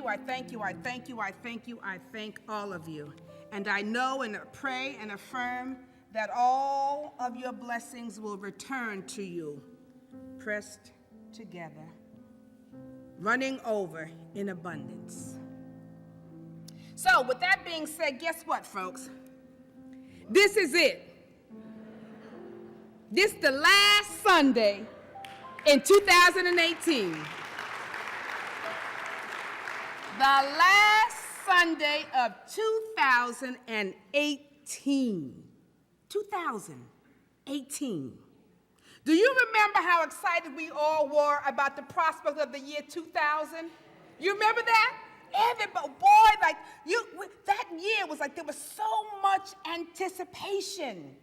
I thank you, I thank you, I thank you, I thank all of you. And I know and pray and affirm that all of your blessings will return to you, pressed together, running over in abundance. So with that being said, guess what, folks? This is it. This is the last Sunday in 2018. The last Sunday of 2018. 2018. Do you remember how excited we all were about the prospect of the year 2000? You remember that? Everybody, boy, like that year was like there was so much anticipation.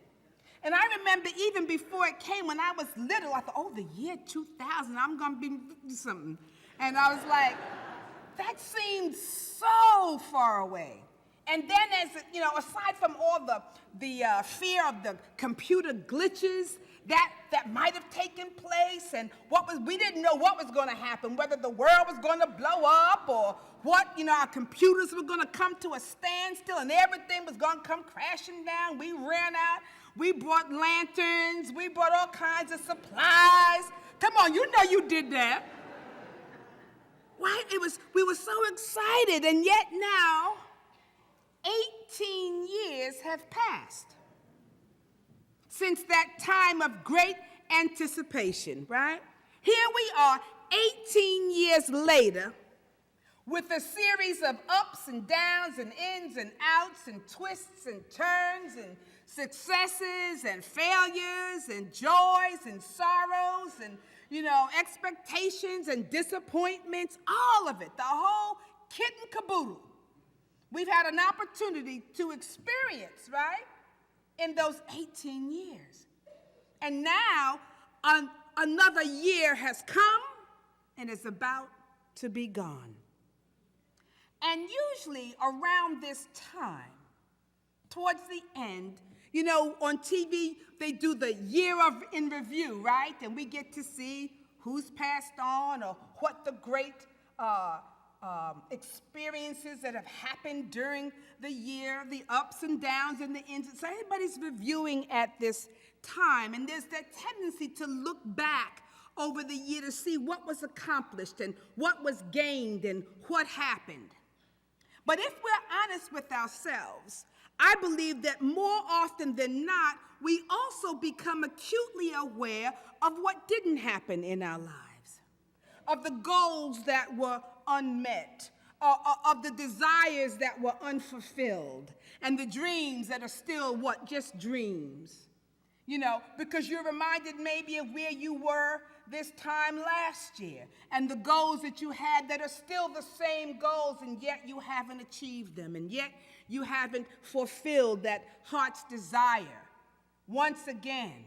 And I remember even before it came, when I was little, I thought, oh, the year 2000, I'm going to be something. And I was like, that seemed so far away. And then, as you know, aside from all the fear of the computer glitches that might have taken place, and we didn't know what was going to happen, whether the world was going to blow up or what, our computers were going to come to a standstill and everything was going to come crashing down. We ran out. We brought lanterns. We brought all kinds of supplies. Come on, you know you did that. Right? We were so excited, and yet now 18 years have passed since that time of great anticipation, right? Here we are 18 years later with a series of ups and downs and ins and outs and twists and turns and successes and failures and joys and sorrows and, expectations and disappointments, all of it, the whole kit and caboodle. We've had an opportunity to experience, right, in those 18 years. And now another year has come and is about to be gone. And usually around this time, towards the end, on TV, they do the year in review, right? And we get to see who's passed on or what the great experiences that have happened during the year, the ups and downs and the ins. So everybody's reviewing at this time. And there's that tendency to look back over the year to see what was accomplished and what was gained and what happened. But if we're honest with ourselves, I believe that more often than not, we also become acutely aware of what didn't happen in our lives, of the goals that were unmet, of the desires that were unfulfilled, and the dreams that are still just dreams. Because you're reminded maybe of where you were this time last year, and the goals that you had that are still the same goals, and yet you haven't achieved them, and yet you haven't fulfilled that heart's desire once again.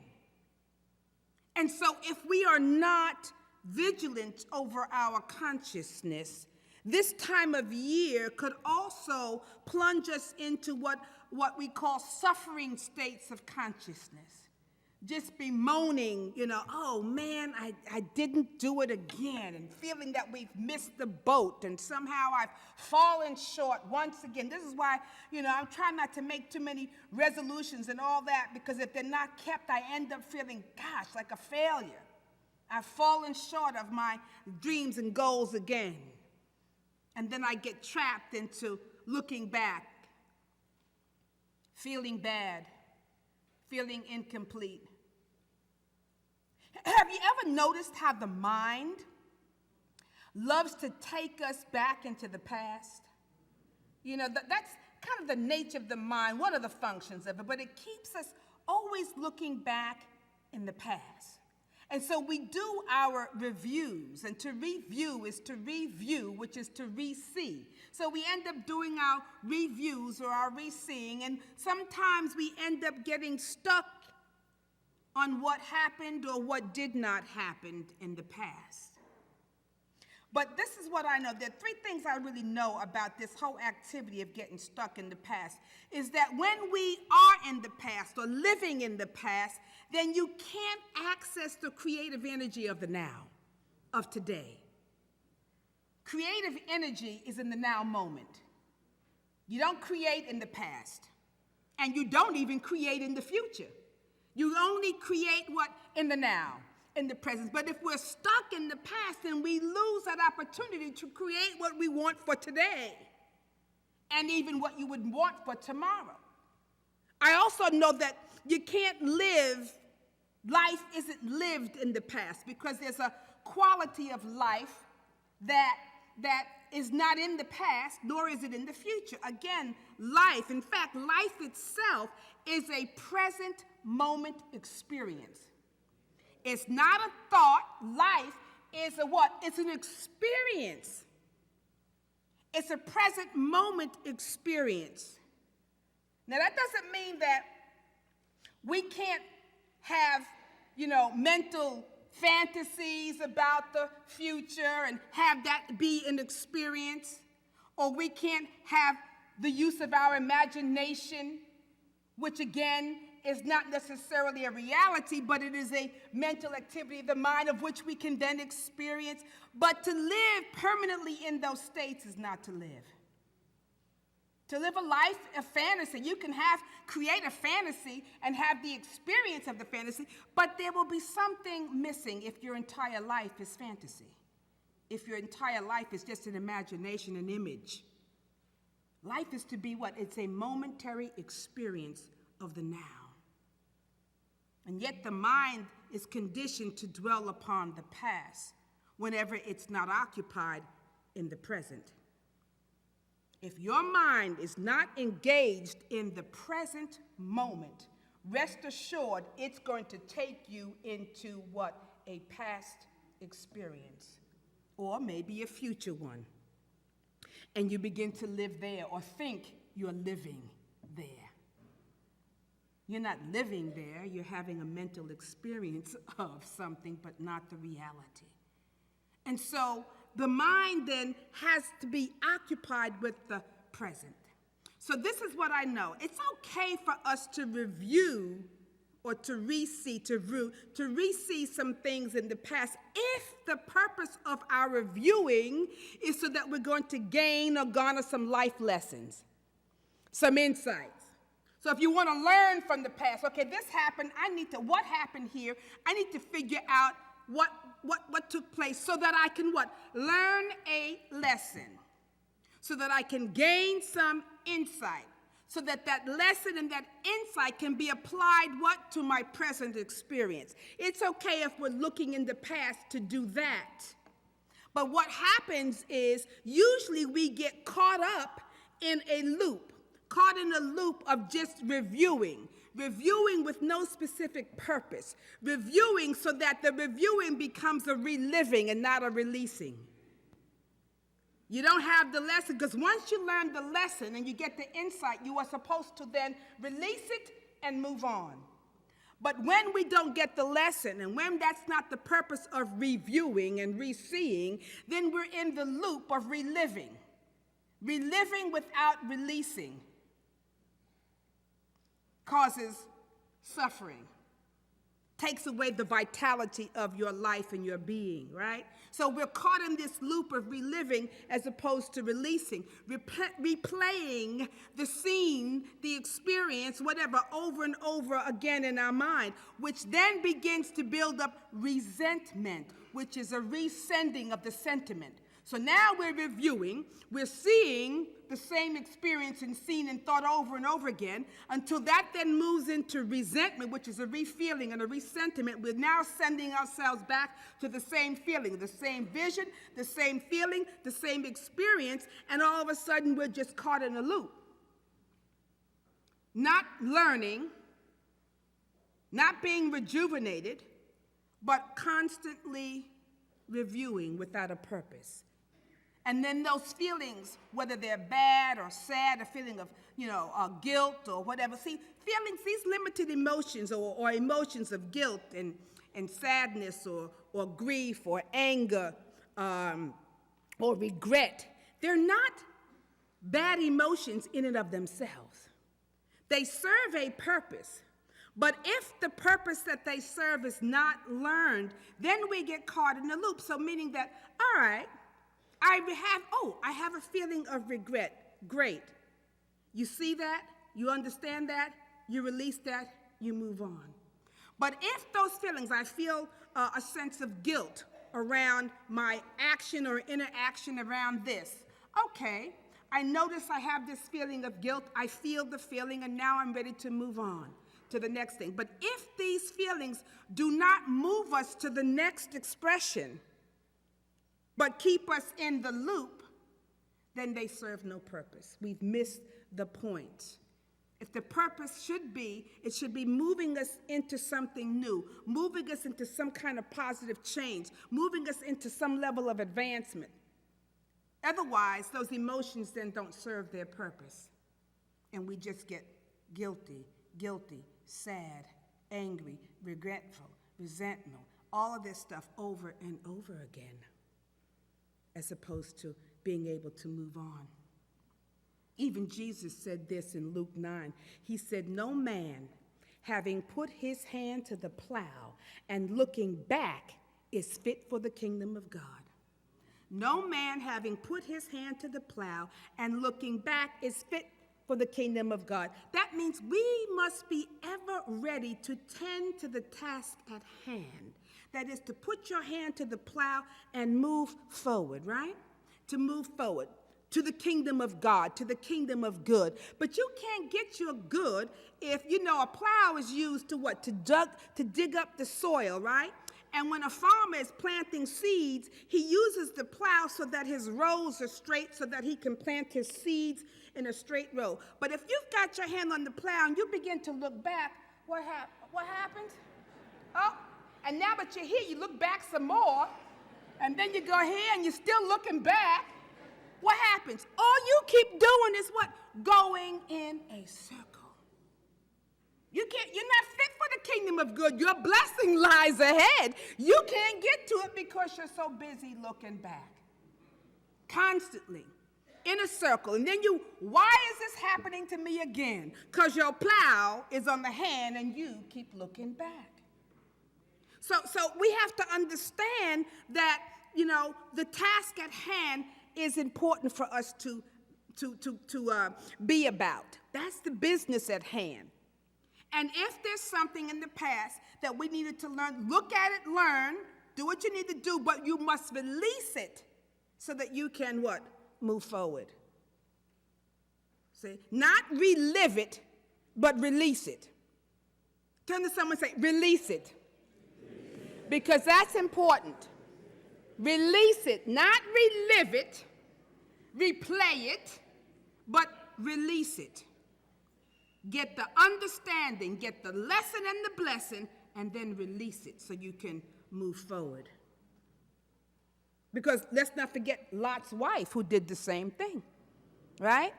And so if we are not vigilant over our consciousness, this time of year could also plunge us into what we call suffering states of consciousness. Just bemoaning, oh man, I didn't do it again, and feeling that we've missed the boat and somehow I've fallen short once again. This is why, I'm trying not to make too many resolutions and all that, because if they're not kept, I end up feeling, gosh, like a failure. I've fallen short of my dreams and goals again. And then I get trapped into looking back, feeling bad, feeling incomplete. Have you ever noticed how the mind loves to take us back into the past? That's kind of the nature of the mind, one of the functions of it, but it keeps us always looking back in the past. And so we do our reviews, and to review is to review, which is to re-see. So we end up doing our reviews or our re-seeing, and sometimes we end up getting stuck on what happened or what did not happen in the past. But this is what I know. There are three things I really know about this whole activity of getting stuck in the past, is that when we are in the past or living in the past, then you can't access the creative energy of the now, of today. Creative energy is in the now moment. You don't create in the past, and you don't even create in the future. You only create what? In the now, in the present. But if we're stuck in the past, then we lose that opportunity to create what we want for today, and even what you would want for tomorrow. I also know that you can't life isn't lived in the past, because there's a quality of life that is not in the past, nor is it in the future. Again, life, in fact, life itself is a present moment experience. It's not a thought. Life is a what? It's an experience. It's a present moment experience. Now, that doesn't mean that we can't have, mental fantasies about the future and have that be an experience, or we can't have the use of our imagination, which again is not necessarily a reality, but it is a mental activity of the mind of which we can then experience. But to live permanently in those states is not to live. To live a life of fantasy, you can create a fantasy and have the experience of the fantasy, but there will be something missing if your entire life is fantasy. If your entire life is just an imagination, an image. Life is to be what? It's a momentary experience of the now. And yet the mind is conditioned to dwell upon the past whenever it's not occupied in the present. If your mind is not engaged in the present moment, rest assured it's going to take you into what? A past experience, or maybe a future one. And you begin to live there, or think you're living there. You're not living there, you're having a mental experience of something, but not the reality. And so the mind then has to be occupied with the present. So this is what I know. It's okay for us to review or to re-see some things in the past if the purpose of our reviewing is so that we're going to gain or garner some life lessons, some insights. So if you want to learn from the past, okay, this happened, what happened here? I need to figure out what took place so that I can what? Learn a lesson. So that I can gain some insight. So that lesson and that insight can be applied what? To my present experience. It's okay if we're looking in the past to do that. But what happens is usually we get caught up in a loop. Caught in a loop of just reviewing with no specific purpose, reviewing so that the reviewing becomes a reliving and not a releasing. You don't have the lesson, because once you learn the lesson and you get the insight, you are supposed to then release it and move on. But when we don't get the lesson, and when that's not the purpose of reviewing and re-seeing, then we're in the loop of reliving without releasing. Causes suffering, takes away the vitality of your life and your being, right? So we're caught in this loop of reliving as opposed to releasing, replaying the scene, the experience, whatever, over and over again in our mind, which then begins to build up resentment, which is a resending of the sentiment. So now we're reviewing, we're seeing the same experience and seen and thought over and over again until that then moves into resentment, which is a refeeling and a resentiment. We're now sending ourselves back to the same feeling, the same vision, the same feeling, the same experience, and all of a sudden we're just caught in a loop. Not learning, not being rejuvenated, but constantly reviewing without a purpose. And then those feelings, whether they're bad or sad, a feeling of, guilt or whatever. See, feelings, these limited emotions or emotions of guilt and sadness or grief or anger or regret, they're not bad emotions in and of themselves. They serve a purpose. But if the purpose that they serve is not learned, then we get caught in a loop. So meaning that, all right, I have a feeling of regret. Great. You see that? You understand that? You release that? You move on. But if those feelings, I feel a sense of guilt around my action or interaction around this. Okay, I notice I have this feeling of guilt. I feel the feeling, and now I'm ready to move on to the next thing. But if these feelings do not move us to the next expression, but keep us in the loop, then they serve no purpose. We've missed the point. If the purpose should be, it should be moving us into something new, moving us into some kind of positive change, moving us into some level of advancement. Otherwise, those emotions then don't serve their purpose. And we just get guilty, sad, angry, regretful, resentful, all of this stuff over and over again, as opposed to being able to move on. Even Jesus said this in Luke 9. He said, "No man, having put his hand to the plow and looking back, is fit for the kingdom of God." No man, having put his hand to the plow and looking back, is fit for the kingdom of God. That means we must be ever ready to tend to the task at hand. That is to put your hand to the plow and move forward, right? To move forward. To the kingdom of God, to the kingdom of good. But you can't get your good if, a plow is used to what? To dig up the soil, right? And when a farmer is planting seeds, he uses the plow so that his rows are straight, so that he can plant his seeds in a straight row. But if you've got your hand on the plow and you begin to look back, what happens? Oh, and now that you're here, you look back some more, and then you go here and you're still looking back. What happens? All you keep doing is what? Going in a circle. You're not fit for the kingdom of good. Your blessing lies ahead. You can't get to it because you're so busy looking back. Constantly. In a circle. And then why is this happening to me again? Because your plow is on the hand and you keep looking back. So we have to understand that, the task at hand is important for us to be about. That's the business at hand. And if there's something in the past that we needed to learn, look at it, learn, do what you need to do, but you must release it so that you can what? Move forward. See? Not relive it, but release it. Turn to someone and say, release it. Because that's important. Release it, not relive it, replay it, but release it. Get the understanding, get the lesson and the blessing, and then release it so you can move forward. Because let's not forget Lot's wife who did the same thing, right?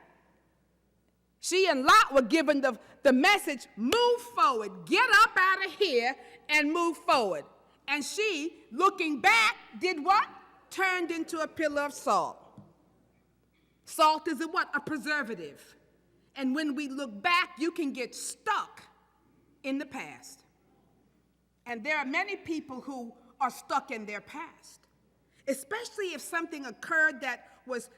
She and Lot were given the message, move forward, get up out of here and move forward. And she, looking back, did what? Turned into a pillar of salt. Salt is a preservative. And when we look back, you can get stuck in the past. And there are many people who are stuck in their past, especially if something occurred that was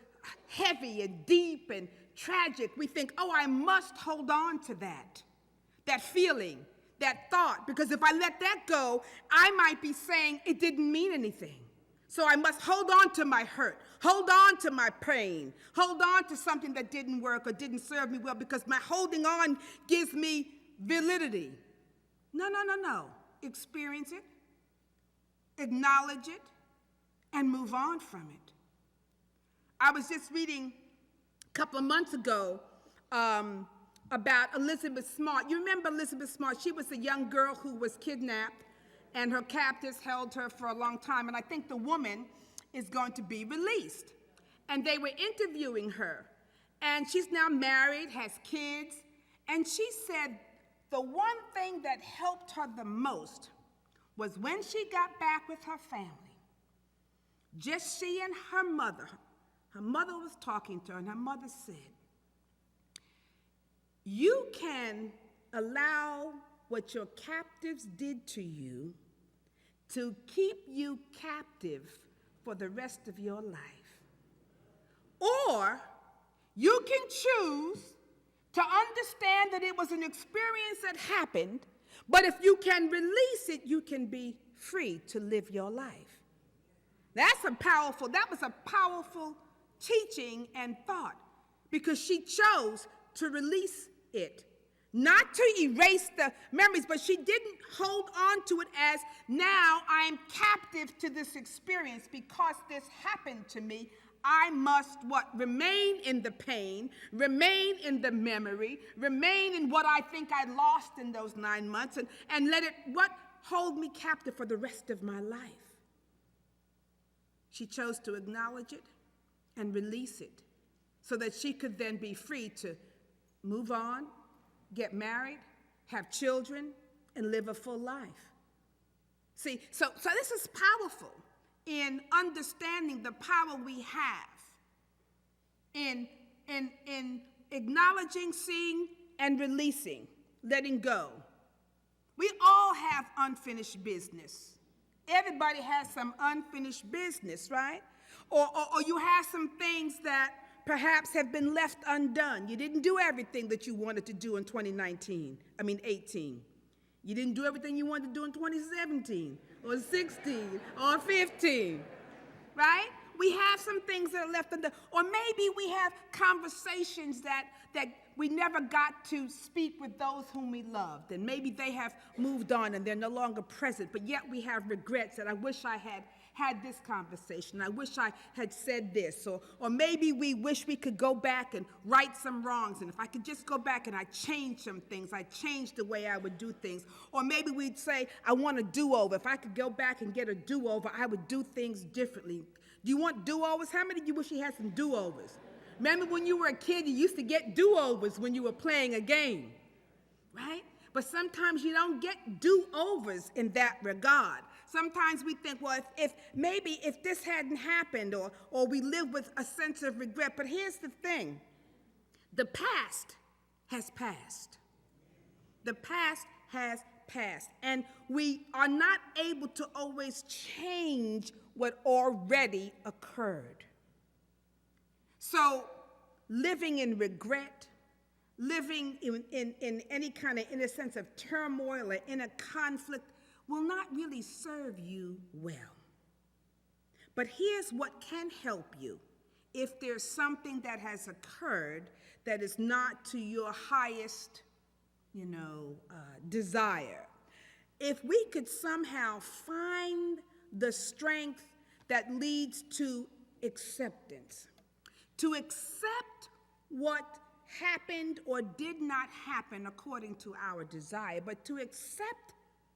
heavy and deep and tragic. We think, I must hold on to that feeling, that thought, because if I let that go, I might be saying it didn't mean anything. So I must hold on to my hurt, hold on to my pain, hold on to something that didn't work or didn't serve me well, because my holding on gives me validity. No. Experience it, acknowledge it, and move on from it. I was just reading a couple of months ago about Elizabeth Smart. You remember Elizabeth Smart? She was a young girl who was kidnapped, and her captors held her for a long time. And I think the woman is going to be released. And they were interviewing her. And she's now married, has kids. And she said the one thing that helped her the most was when she got back with her family. Just she and her mother. Her mother was talking to her, and her mother said, "You can allow what your captives did to you to keep you captive for the rest of your life. Or you can choose to understand that it was an experience that happened, but if you can release it, you can be free to live your life. That was a powerful teaching and thought, because she chose to release it. Not to erase the memories, but she didn't hold on to it as, now I am captive to this experience because this happened to me. I must what? Remain in the pain, remain in the memory, remain in what I think I lost in those 9 months, and let it what? Hold me captive for the rest of my life. She chose to acknowledge it and release it so that she could then be free to move on, get married, have children, and live a full life. See, so this is powerful in understanding the power we have in acknowledging, seeing, and releasing, letting go. We all have unfinished business. Everybody has some unfinished business, right? Or you have some things that perhaps have been left undone. You didn't do everything that you wanted to do in 18. You didn't do everything you wanted to do in 2017 or 16 or 15, right? We have some things that are left undone. Or maybe we have conversations that we never got to speak with those whom we loved. And maybe they have moved on and they're no longer present, but yet we have regrets that I wish I had this conversation. I wish I had said this. Or maybe we wish we could go back and right some wrongs. And if I could just go back and I change some things, I change the way I would do things. Or maybe we'd say, I want a do-over. If I could go back and get a do-over, I would do things differently. Do you want do-overs? How many of you wish you had some do-overs? Remember when you were a kid, you used to get do-overs when you were playing a game, right? But sometimes you don't get do-overs in that regard. Sometimes we think, well, if this hadn't happened, or we live with a sense of regret. But here's the thing. The past has passed. The past has passed. And we are not able to always change what already occurred. So living in regret, living in any kind of, in a sense of turmoil or in a conflict, will not really serve you well. But here's what can help you if there's something that has occurred that is not to your highest, desire. If we could somehow find the strength that leads to acceptance, to accept what happened or did not happen according to our desire, but to accept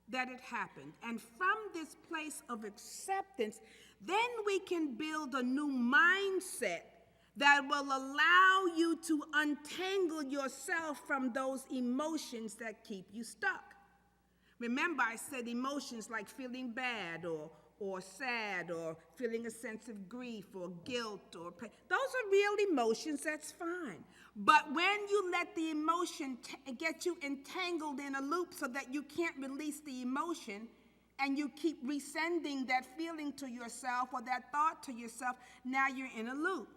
that it happened. And from this place of acceptance, then we can build a new mindset that will allow you to untangle yourself from those emotions that keep you stuck. Remember, I said emotions like feeling bad or sad or feeling a sense of grief or guilt or pain. Those are real emotions, that's fine. But when you let the emotion get you entangled in a loop so that you can't release the emotion, and you keep resending that feeling to yourself or that thought to yourself, now you're in a loop.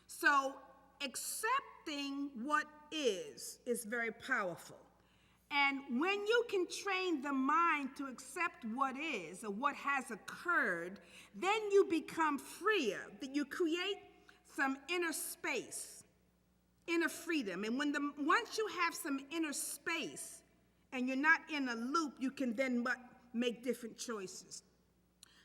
So accepting what is very powerful. And when you can train the mind to accept what is or what has occurred, then you become freer. That you create some inner space, inner freedom. And once you have some inner space and you're not in a loop, you can then make different choices,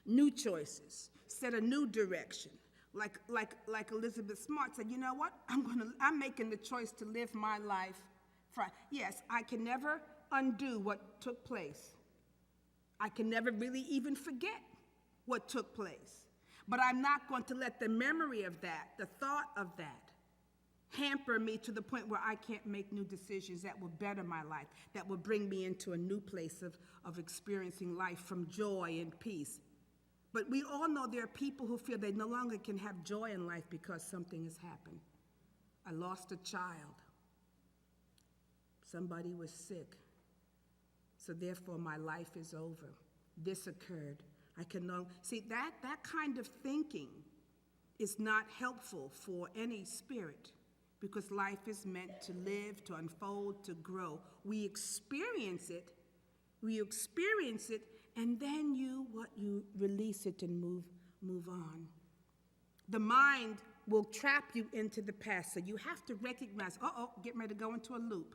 new choices, set a new direction. Like Elizabeth Smart said, you know what? I'm making the choice to live my life. Yes, I can never undo what took place. I can never really even forget what took place. But I'm not going to let the memory of that, the thought of that, hamper me to the point where I can't make new decisions that will better my life, that will bring me into a new place of experiencing life from joy and peace. But we all know there are people who feel they no longer can have joy in life because something has happened. I lost a child. Somebody was sick. So therefore my life is over. This occurred. I can no see that kind of thinking is not helpful for any spirit, because life is meant to live, to unfold, to grow. We experience it, and then you release it and move on. The mind will trap you into the past, so you have to recognize, getting ready to go into a loop.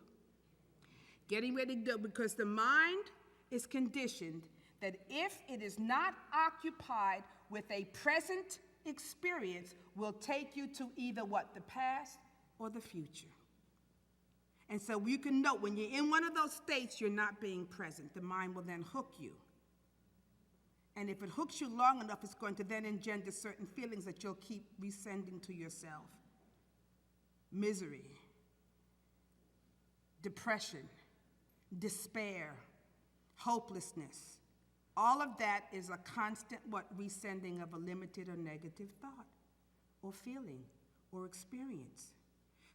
Getting ready to go, because the mind is conditioned that if it is not occupied with a present experience, will take you to either the past or the future. And so you can note when you're in one of those states, you're not being present. The mind will then hook you. And if it hooks you long enough, it's going to then engender certain feelings that you'll keep resending to yourself. Misery, depression, despair, hopelessness. All of that is a constant resending of a limited or negative thought or feeling or experience.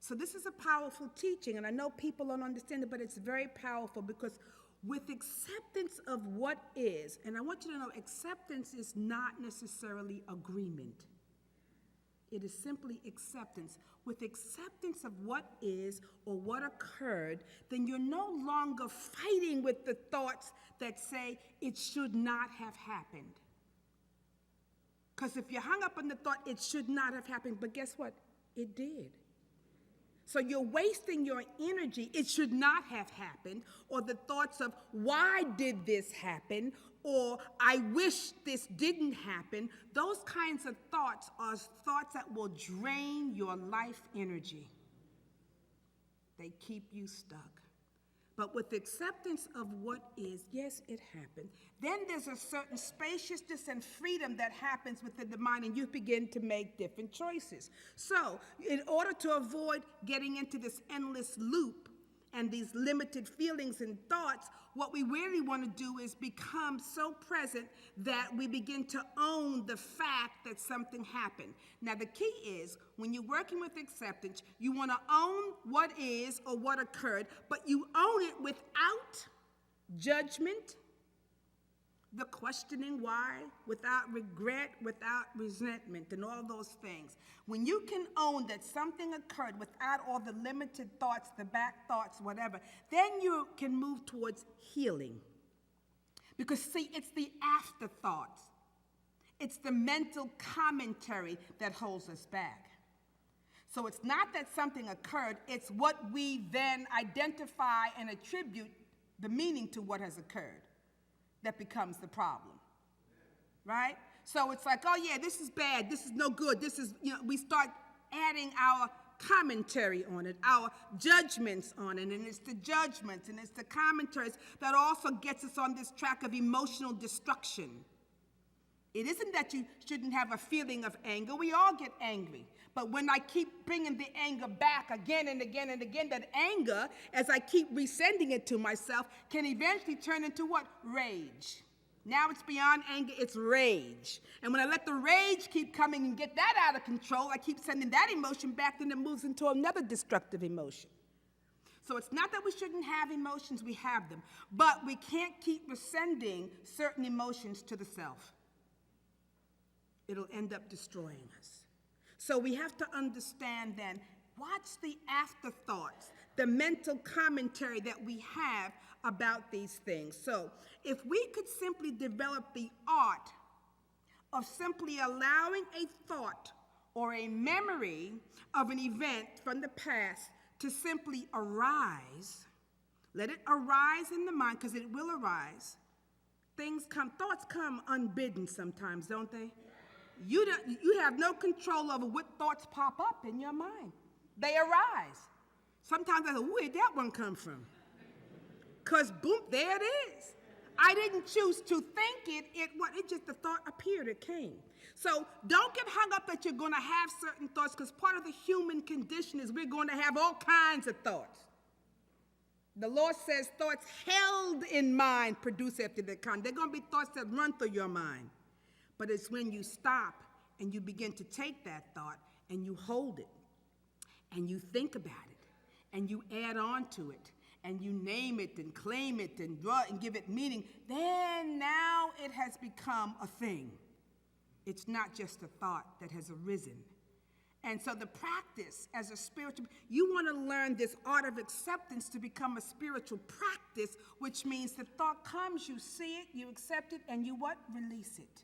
So this is a powerful teaching, and I know people don't understand it, but it's very powerful, because with acceptance of what is, and I want you to know, acceptance is not necessarily agreement. It is simply acceptance. With acceptance of what is or what occurred, then you're no longer fighting with the thoughts that say it should not have happened. Because if you're hung up on the thought, it should not have happened, but guess what? It did. So you're wasting your energy, it should not have happened, or the thoughts of why did this happen, or I wish this didn't happen. Those kinds of thoughts are thoughts that will drain your life energy. They keep you stuck. But with acceptance of what is, yes, it happened, then there's a certain spaciousness and freedom that happens within the mind, and you begin to make different choices. So, in order to avoid getting into this endless loop and these limited feelings and thoughts, what we really want to do is become so present that we begin to own the fact that something happened. Now, the key is, when you're working with acceptance, you want to own what is or what occurred, but you own it without judgment, the questioning why, without regret, without resentment, and all those things. When you can own that something occurred without all the limited thoughts, the back thoughts, whatever, then you can move towards healing. Because, see, it's the afterthoughts. It's the mental commentary that holds us back. So it's not that something occurred, it's what we then identify and attribute the meaning to what has occurred that becomes the problem, right? So it's like, oh yeah, this is bad, this is no good, this is, we start adding our commentary on it, our judgments on it, and it's the judgments and it's the commentaries that also gets us on this track of emotional destruction. It isn't that you shouldn't have a feeling of anger, we all get angry. But when I keep bringing the anger back again and again and again, that anger, as I keep resending it to myself, can eventually turn into what? Rage. Now it's beyond anger, it's rage. And when I let the rage keep coming and get that out of control, I keep sending that emotion back, then it moves into another destructive emotion. So it's not that we shouldn't have emotions, we have them. But we can't keep resending certain emotions to the self. It'll end up destroying us. So we have to understand then, what's the afterthoughts, the mental commentary that we have about these things. So if we could simply develop the art of simply allowing a thought or a memory of an event from the past to simply arise, let it arise in the mind, because it will arise. Thoughts come unbidden sometimes, don't they? You have no control over what thoughts pop up in your mind. They arise. Sometimes I go, where'd that one come from? Because boom, there it is. I didn't choose to think it. It just, the thought appeared, it came. So don't get hung up that you're going to have certain thoughts, because part of the human condition is we're going to have all kinds of thoughts. The Lord says thoughts held in mind produce after their kind. They're going to be thoughts that run through your mind. But it's when you stop and you begin to take that thought and you hold it and you think about it and you add on to it and you name it and claim it and draw it and give it meaning, then now it has become a thing. It's not just a thought that has arisen. And so the practice as a spiritual, you want to learn this art of acceptance to become a spiritual practice, which means the thought comes, you see it, you accept it, and you what? Release it.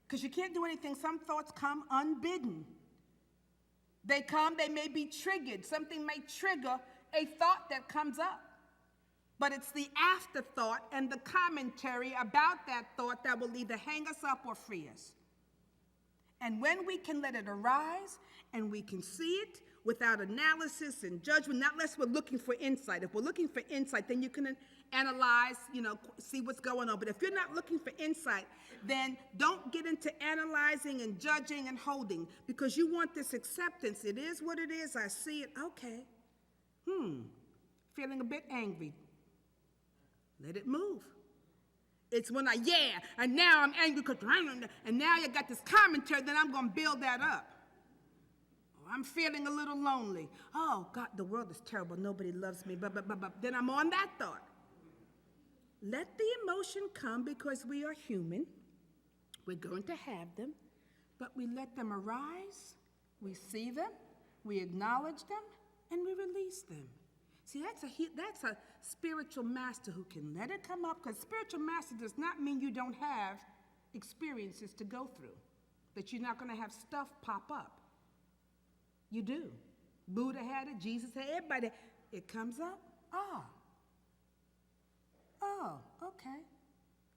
Because you can't do anything. Some thoughts come unbidden. They come, they may be triggered. Something may trigger a thought that comes up. But it's the afterthought and the commentary about that thought that will either hang us up or free us. And when we can let it arise and we can see it without analysis and judgment, not unless we're looking for insight. If we're looking for insight, then you can analyze, see what's going on. But if you're not looking for insight, then don't get into analyzing and judging and holding, because you want this acceptance. It is what it is. I see it. Okay. Feeling a bit angry. Let it move. It's when and now I'm angry because, and now you got this commentary, then I'm going to build that up. I'm feeling a little lonely. Oh, God, the world is terrible. Nobody loves me. Then I'm on that thought. Let the emotion come because we are human. We're going to have them. But we let them arise. We see them. We acknowledge them. And we release them. See, that's a spiritual master who can let it come up, because spiritual master does not mean you don't have experiences to go through, that you're not going to have stuff pop up. You do. Buddha had it, Jesus had it, everybody. It comes up. Oh, okay.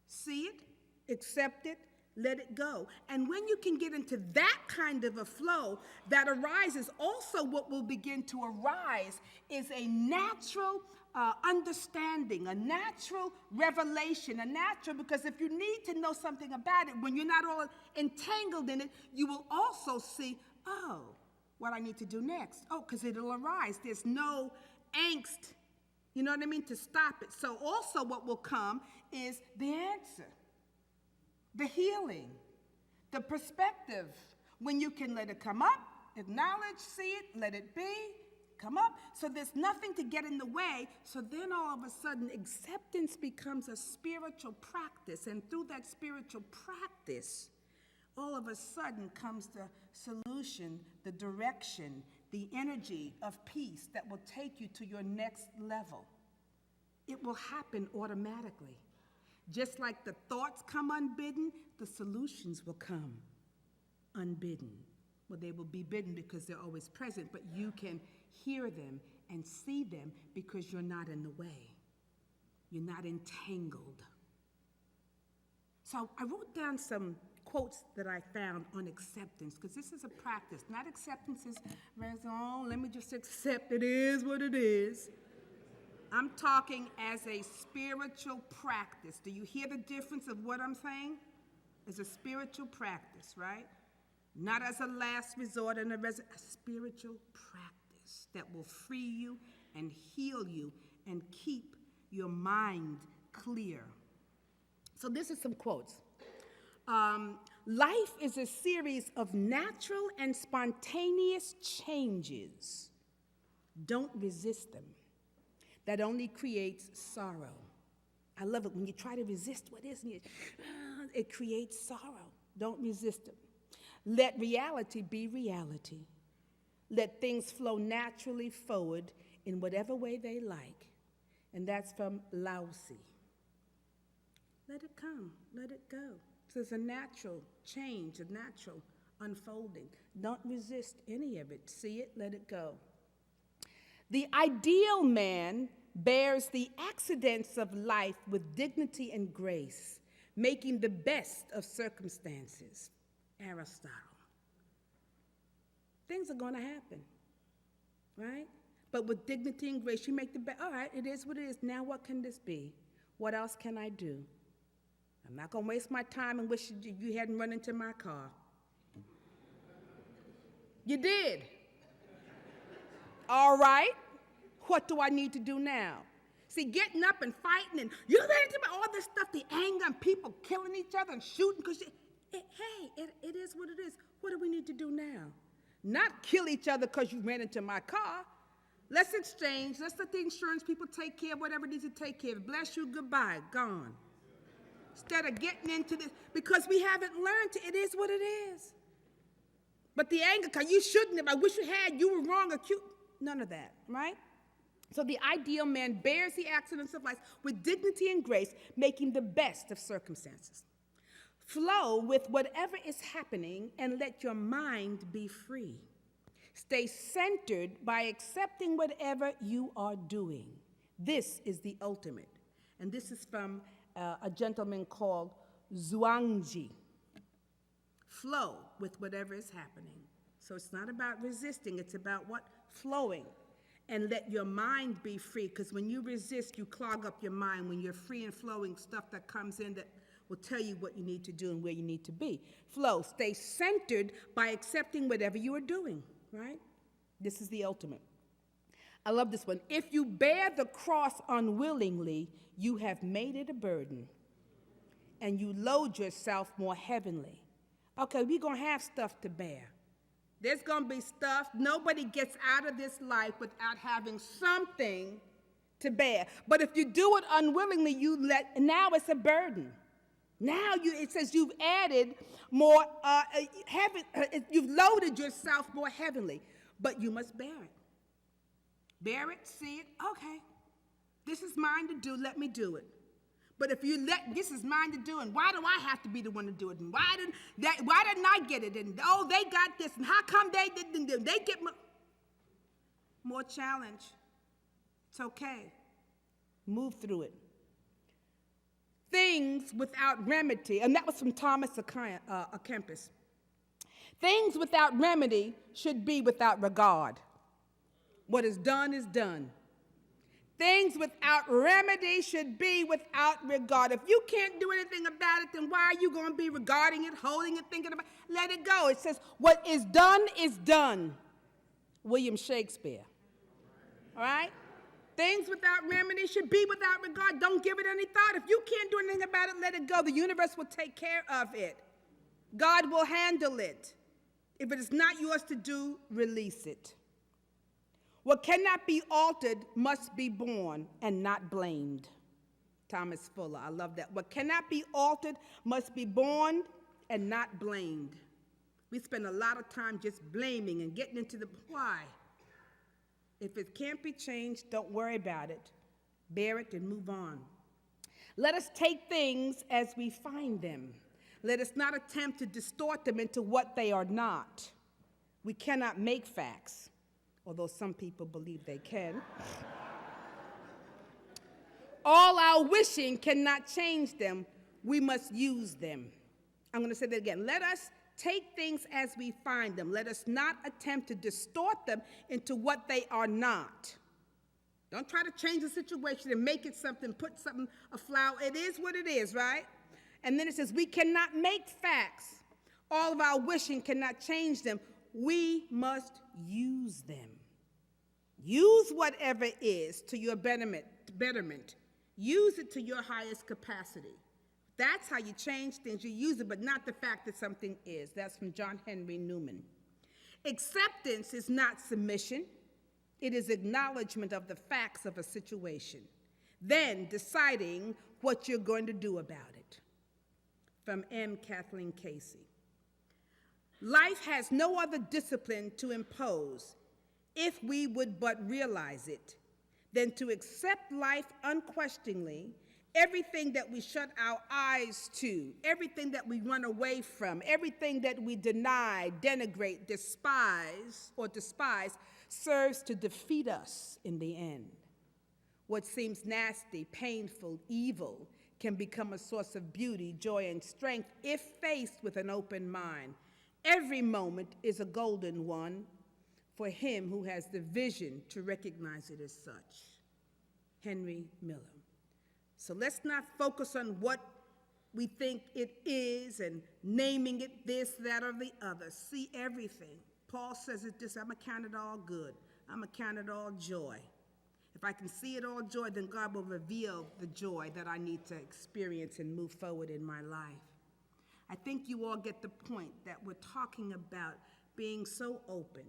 See it, accept it, let it go. And when you can get into that kind of a flow that arises, also what will begin to arise is a natural understanding, a natural revelation, because if you need to know something about it, when you're not all entangled in it, you will also see, what I need to do next. Because it'll arise. There's no angst, you know what I mean, to stop it. So also what will come is the answer. The healing, the perspective, when you can let it come up, acknowledge, see it, let it be, come up. So there's nothing to get in the way. So then all of a sudden, acceptance becomes a spiritual practice. And through that spiritual practice, all of a sudden comes the solution, the direction, the energy of peace that will take you to your next level. It will happen automatically. Just like the thoughts come unbidden, the solutions will come unbidden. Well, they will be bidden because they're always present, but you can hear them and see them because you're not in the way. You're not entangled. So I wrote down some quotes that I found on acceptance, because this is a practice. Not acceptance is, let me just accept it is what it is. I'm talking as a spiritual practice. Do you hear the difference of what I'm saying? As a spiritual practice, right? Not as a last resort and a spiritual practice that will free you and heal you and keep your mind clear. So this is some quotes. Life is a series of natural and spontaneous changes. Don't resist them. That only creates sorrow. I love it when you try to resist what is, it creates sorrow. Don't resist it. Let reality be reality. Let things flow naturally forward in whatever way they like. And that's from Lao Tzu. Let it come, let it go. So it's a natural change, a natural unfolding. Don't resist any of it. See it, let it go. The ideal man bears the accidents of life with dignity and grace, making the best of circumstances. Aristotle. Things are going to happen, right? But with dignity and grace, you make the best. All right, it is what it is. Now what can this be? What else can I do? I'm not going to waste my time and wish you hadn't run into my car. You did. All right. What do I need to do now? See, getting up and fighting and you ready to all this stuff, the anger and people killing each other and shooting because it is what it is. What do we need to do now? Not kill each other because you ran into my car. Let's exchange. Let's let the insurance people take care of whatever needs to take care of. Bless you. Goodbye. Gone. instead of getting into this, because we haven't learned to, it is what it is. But the anger, you shouldn't have, I wish you had, you were wrong, acute, none of that, right? So the ideal man bears the accidents of life with dignity and grace, making the best of circumstances. Flow with whatever is happening and let your mind be free. Stay centered by accepting whatever you are doing. This is the ultimate. And this is from a gentleman called Zhuangzi. Flow with whatever is happening. So it's not about resisting, it's about what? Flowing. And let your mind be free, because when you resist, you clog up your mind. When you're free and flowing, stuff that comes in that will tell you what you need to do and where you need to be. Flow, stay centered by accepting whatever you are doing, right? This is the ultimate. I love this one. If you bear the cross unwillingly, you have made it a burden, and you load yourself more heavenly. Okay, we're going to have stuff to bear. There's going to be stuff. Nobody gets out of this life without having something to bear. But if you do it unwillingly, now it's a burden. Now it says you've added more you've loaded yourself more heavenly, but you must bear it. Bear it, see it, okay. This is mine to do, let me do it. But if you this is mine to do, and why do I have to be the one to do it? And why didn't I get it? And oh, they got this, and how come they didn't? They get more challenge. It's okay. Move through it. Things without remedy, and that was from Thomas à Kempis. Things without remedy should be without regard. What is done is done. Things without remedy should be without regard. If you can't do anything about it, then why are you going to be regarding it, holding it, thinking about it? Let it go. It says, what is done is done. William Shakespeare. All right? Things without remedy should be without regard. Don't give it any thought. If you can't do anything about it, let it go. The universe will take care of it. God will handle it. If it is not yours to do, release it. What cannot be altered must be borne and not blamed. Thomas Fuller, I love that. What cannot be altered must be borne and not blamed. We spend a lot of time just blaming and getting into the why. If it can't be changed, don't worry about it. Bear it and move on. Let us take things as we find them. Let us not attempt to distort them into what they are not. We cannot make facts, although some people believe they can. All our wishing cannot change them. We must use them. I'm going to say that again. Let us take things as we find them. Let us not attempt to distort them into what they are not. Don't try to change the situation and make it something, put something, a flower. It is what it is, right? And then it says, we cannot make facts. All of our wishing cannot change them. We must use them. Use whatever is to your betterment. Use it to your highest capacity. That's how you change things. You use it, but not the fact that something is. That's from John Henry Newman. Acceptance is not submission. It is acknowledgement of the facts of a situation, then deciding what you're going to do about it. From M. Kathleen Casey. Life has no other discipline to impose, if we would but realize it, than to accept life unquestioningly. Everything that we shut our eyes to, everything that we run away from, everything that we deny, denigrate, despise, serves to defeat us in the end. What seems nasty, painful, evil can become a source of beauty, joy, and strength if faced with an open mind. Every moment is a golden one for him who has the vision to recognize it as such. Henry Miller. So let's not focus on what we think it is and naming it this, that, or the other. See everything. Paul says it this, I'm going to count it all good. I'm going to count it all joy. If I can see it all joy, then God will reveal the joy that I need to experience and move forward in my life. I think you all get the point that we're talking about being so open,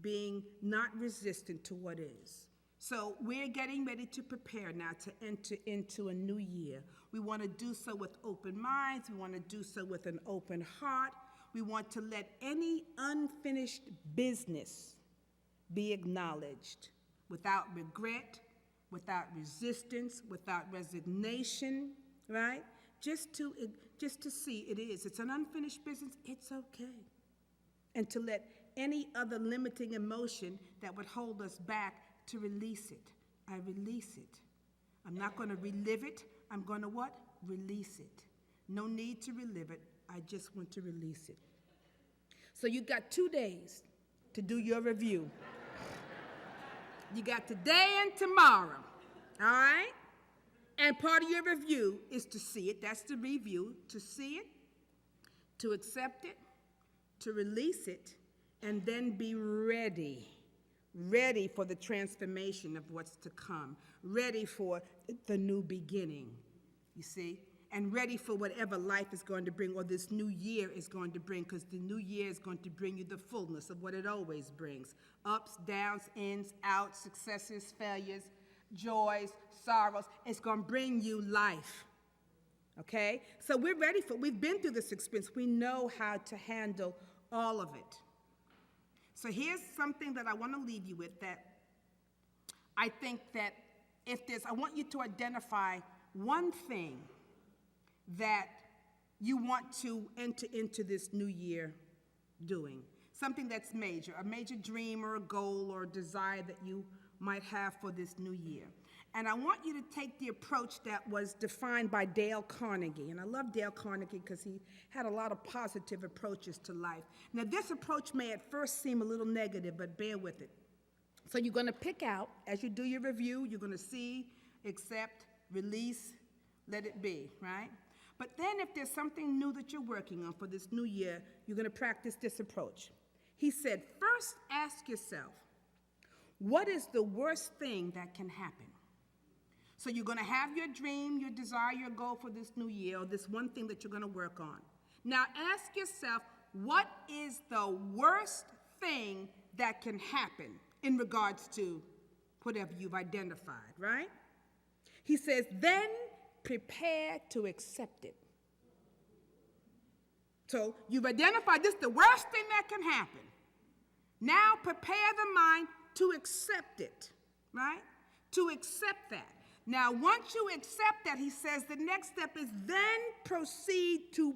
being not resistant to what is, So we're getting ready to prepare now to enter into a new year. We want to do so with open minds. We want to do so with an open heart. We want to let any unfinished business be acknowledged without regret, without resistance, without resignation, right? Just to see it is. It's an unfinished business. It's okay. And to let any other limiting emotion that would hold us back, to release it. I release it. I'm not going to relive it. I'm going to what? Release it. No need to relive it. I just want to release it. So you got 2 days to do your review. You got today and tomorrow. All right? And part of your review is to see it. That's the review. To see it, to accept it, to release it, and then be ready. Ready for the transformation of what's to come. Ready for the new beginning, you see? And ready for whatever life is going to bring, or this new year is going to bring, because the new year is going to bring you the fullness of what it always brings. Ups, downs, ins, outs, successes, failures, joys, sorrows. It's going to bring you life, okay? So we're ready for it. We've been through this experience. We know how to handle all of it. So here's something that I want to leave you with, that I think that I want you to identify one thing that you want to enter into this new year doing. Something that's major, a major dream or a goal or a desire that you might have for this new year. And I want you to take the approach that was defined by Dale Carnegie. And I love Dale Carnegie because he had a lot of positive approaches to life. Now, this approach may at first seem a little negative, but bear with it. So you're going to pick out, as you do your review, you're going to see, accept, release, let it be, right? But then if there's something new that you're working on for this new year, you're going to practice this approach. He said, first ask yourself, what is the worst thing that can happen? So you're going to have your dream, your desire, your goal for this new year, or this one thing that you're going to work on. Now ask yourself, what is the worst thing that can happen in regards to whatever you've identified, right? He says, then prepare to accept it. So you've identified this, the worst thing that can happen. Now prepare the mind to accept it, right? To accept that. Now, once you accept that, he says the next step is then proceed to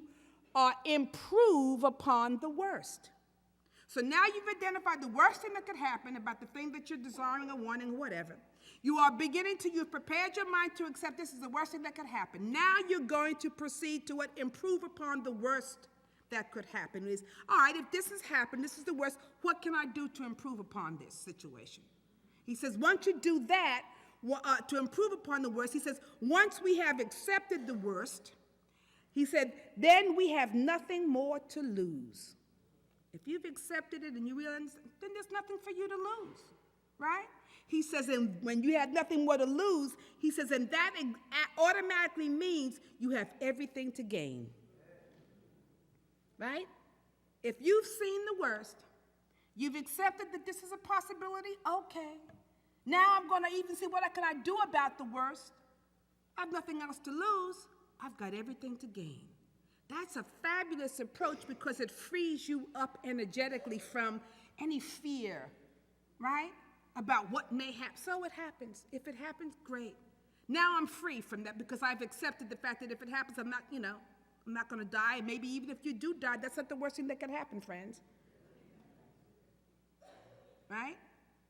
improve upon the worst. So now you've identified the worst thing that could happen about the thing that you're desiring or wanting or whatever. You've prepared your mind to accept this is the worst thing that could happen. Now you're going to proceed to improve upon the worst that could happen. It is, all right, if this has happened, this is the worst, what can I do to improve upon this situation? He says, once you do that, to improve upon the worst, he says, once we have accepted the worst, he said, then we have nothing more to lose. If you've accepted it and you realize, then there's nothing for you to lose, right? He says, and when you have nothing more to lose, he says, and that automatically means you have everything to gain, right? If you've seen the worst, you've accepted that this is a possibility, okay. Now I'm going to even see what can I do about the worst. I have nothing else to lose. I've got everything to gain. That's a fabulous approach because it frees you up energetically from any fear, right? About what may happen. So it happens. If it happens, great. Now I'm free from that because I've accepted the fact that if it happens, I'm not going to die. Maybe even if you do die, that's not the worst thing that can happen, friends. Right?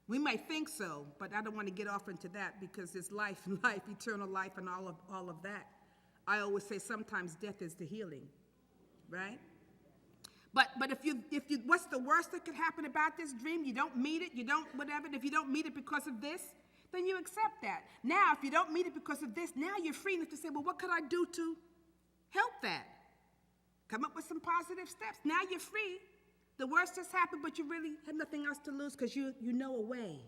We might think so, but I don't want to get off into that because there's life, eternal life, and all of that. I always say sometimes death is the healing, right? But if you what's the worst that could happen about this dream? You don't meet it, you don't whatever. And if you don't meet it because of this, then you accept that. Now, if you don't meet it because of this, now you're free enough to say, well, what could I do to help that? Come up with some positive steps. Now you're free. The worst has happened, but you really have nothing else to lose because you know a way.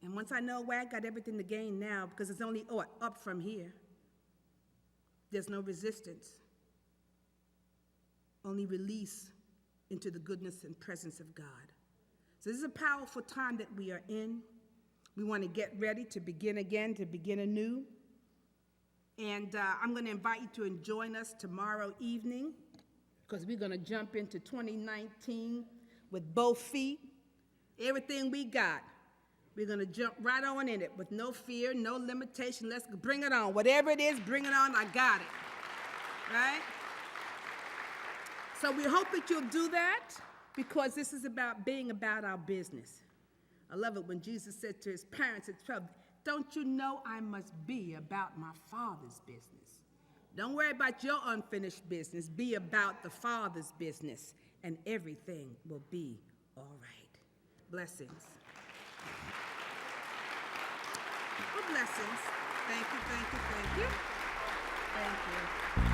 And once I know a way, I got everything to gain now because it's only up from here. There's no resistance. Only release into the goodness and presence of God. So this is a powerful time that we are in. We want to get ready to begin again, to begin anew. And I'm going to invite you to join us tomorrow evening, because we're going to jump into 2019 with both feet. Everything we got, we're going to jump right on in it with no fear, no limitation. Let's bring it on. Whatever it is, bring it on. I got it. Right? So we hope that you'll do that, because this is about being about our business. I love it when Jesus said to his parents at 12, don't you know I must be about my Father's business? Don't worry about your unfinished business. Be about the Father's business, and everything will be all right. Blessings. Well, blessings. Thank you, thank you, thank you. Thank you.